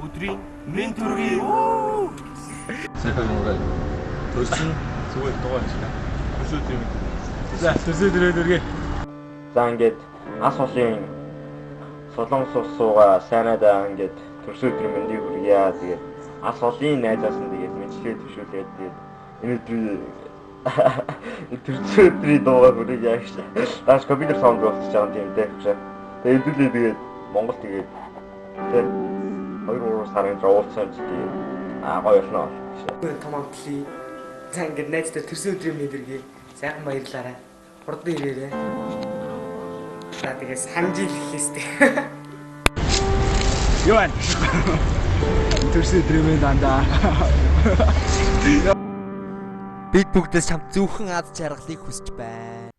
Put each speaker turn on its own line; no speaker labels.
Өдрийн мен төргий.
Сайхан мураа. Төрсөн зүгээр дугаарч байна. Төрсөн өдрийн мэд.
За төрсөн өдрөө.
За ингээд ас холын солонгос суугаа сайнадаа ингээд төрсөн өдрийн мэндийг хүргье. Тэгээд ас холын найзаас нь тэгээд мэдлээ төшөөлээд тэгээд энэ өдрийн төрсөн өдрийн дуугаар хүргье гэж. Даш компьютер саунд болчихж байгаа юм тийм дээ. Тэгээд хэдүүлээ тэгээд Монгол тэгээд тэр 2-3 сарын уулзсан тийм гоё болно.
Томоотлий. За ингээд найзтай төрсөн өдрийн мэндэргээ сайхан баярлаарай. Хурдан ирээрэй. За тэгээс хамжил хийхээстэй.
Юу байна? Төрсөн өдрийн мэнд дандаа.
Бид бүгдээс чамд зөвхөн аз жаргалыг хүсэж байна.